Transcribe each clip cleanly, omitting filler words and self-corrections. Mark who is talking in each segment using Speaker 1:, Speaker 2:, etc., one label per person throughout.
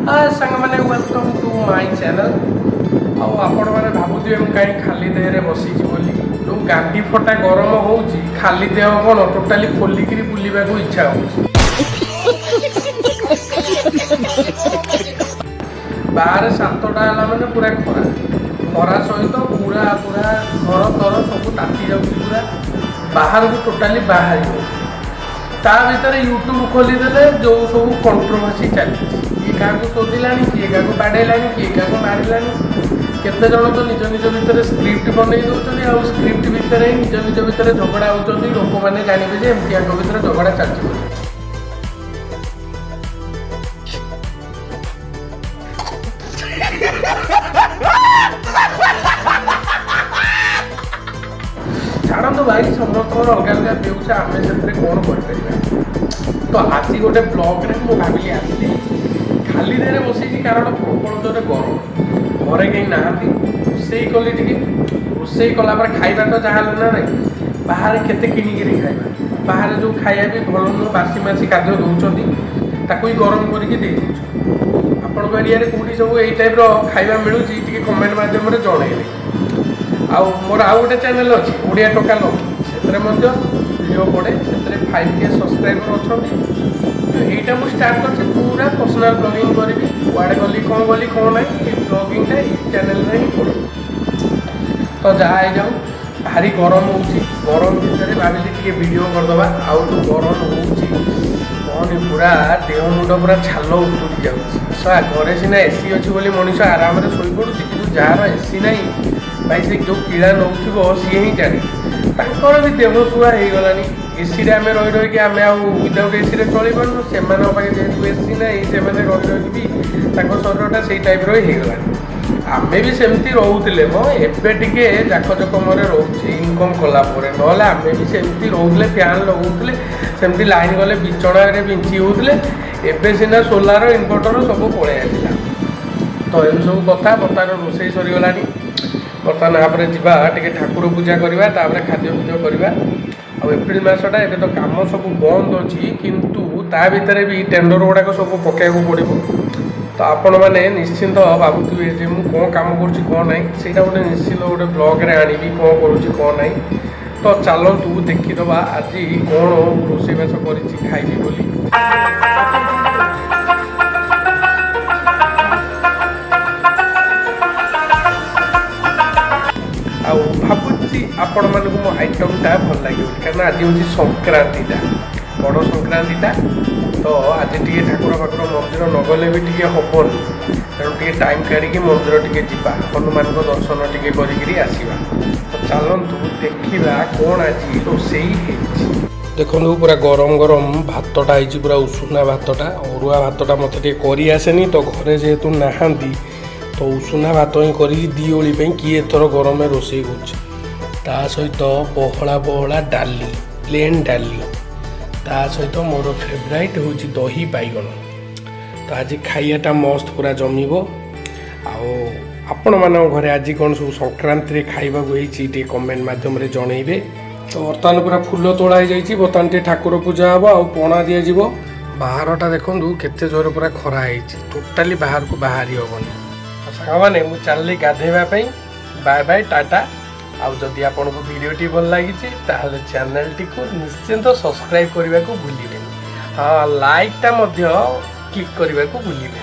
Speaker 1: सांग मैंने welcome to my channel. आपण मैंने भावुए कहीं खाली देहरे बसी जो गांडी फटा गरम हो खाली देह कौन टोटाली खोलिक बुलवा को इच्छा हो बाहर 7टा है मैंने पूरा खरा खरा सहित पूरा पूरा घर तर सब ताती जाऊँ पूरा बाहर को टोटाली बाहर ता भर यूट्यूब खोलीदे जो सब कंट्रोवर्सी चली किए क्या शोधिला किए क्या बाड़ेला किए क्या मारा केते जन तो निज निज भितर स्क्रिप्ट बनई दौरान आ स्क्रिप्ट भितर ही निज निज भितर झगड़ा होती लोक मैंने जानवे जे एमती आग भितर झगड़ा चलती छाड़ू भाई समस्त अलग अलग व्यूज आम से कौन कर तो आज गोटे ब्लॉग रे मुझे भाविली आसली खाली देह बस कारण प्रबल जोरे गरम घरे कहीं ना रोसे कली टे रोसे कलापर खाଇବା तो जहाँ ना ना बाहर केते किणिकी खाଇବା बाहर जो खाଇବା भी भल नुह बासी मासी खाद्य दौरान ताकू गरम करके आपण एरिया कौटी सब यही टाइप खाଇବା मिलूँ कमेंट मध्यम जनइबे आउ मोर आउ गोटे चैनल अच्छी ओडिया टोका से वीडियो पड़े से 5K सब्सक्राइबर अच्छा यहीटा मुझे स्टार्ट कर पूरा पर्सनाल ब्लॉगिंग करी कुआड़े गली कौन ना ब्लॉगिंग चैनल में ही पड़े तो जहाँ जाऊँ भारी गरम हो गरम भितर भाविली टे वीडियो करदे आउ जो गरम हो पूरा देह मुंड पूरा छाल उतुरी जा घरे सीना एसी अच्छी बोली मनीष आराम से शोई पड़ुची कि जार एसी ना भाई से जो कीड़ा नौ सी ही जाने तर भी देह शुआ हो गलानी एसी रे आम रही रही आम विदाउट एसी रे चली पार्नु से जेहतु एसी ना से रही भी शरीरटा से टाइप रहीगला आम भी सेमती रोले मो एवं टे जाकजकम रोचे इनकम कलापर ना आम भी सेमती रोले फैन लगौले सेमती लाइन गले बिचଣା बिंची होते एवं सीना सोलार इनभर्टर सब पलि आसला तो एम सब कथा बर्तमान रोसे सरीगला बर्तमान आप टे ठाकुर पूजा करवा खाद्य पूजा करवा आ एप्रिल मसटा एवं तो कम सब बंद अच्छी किंतु ता भितर भी टेंडर गुड़ाक सब पकड़ पड़ो तो आपण मैंने निश्चिंत भावुए मुझे कौन कम कर से गोटे निश्चिंत गोटे ब्लॉग रे आनी कौन करुँच कौन ना तो चलतु देखीदबा आज कौन रोषेबास कर खाइबी बोली भावुची आपण मानक मो आइटमटा भल लगे कारण आज हूँ संक्रांतिटा बड़ संक्रांतिटा तो आज टे ठाकुर फाकुर मंदिर नगले भी टे हेनी तेणु टे टाइम काढ़ी मंदिर टे जा हनुमान दर्शन टे करवा तो चलतु देखा कौन आज रोसे देखो पूरा गरम गरम भातटा हो पूरा उषुना भातटा अरुआ भातटा मत कर आसेनी तो घरे जेहेतु नहांती तो उषुना भात ही कर दी ओली किए एथर गरम रोसे कर सहित बहला बहला डाली प्लेन डाली ता सहित मोर फेवराइट हूँ दही बैगन तो आज खाइटा मस्त पूरा जमीब आपण मान घरे आज कौन सब संक्रांति खाइबा को कमेंट मध्यम जनइबे तो बर्तमान पूरा फूल तोड़ा बर्तमान टे ठाकुर पूजा हम आ पणा दि बाहरटा देखूँ केते जोर पूरा खरा टोटाली बाहर को बाहरी हेनी सांग मैंने मुझे चलि गाधेवाई बाय बाय टाटा आउ जदि आपन को वीडियोटी भल लगी चैनल टी को निश्चिंत सब्सक्राइब करने को भूलिए हाँ लाइकटा क्लिक करने को भूलिए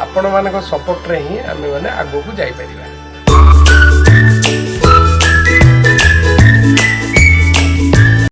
Speaker 1: आपण मान सपोर्ट रे ही आम मैंने आगू को जापर।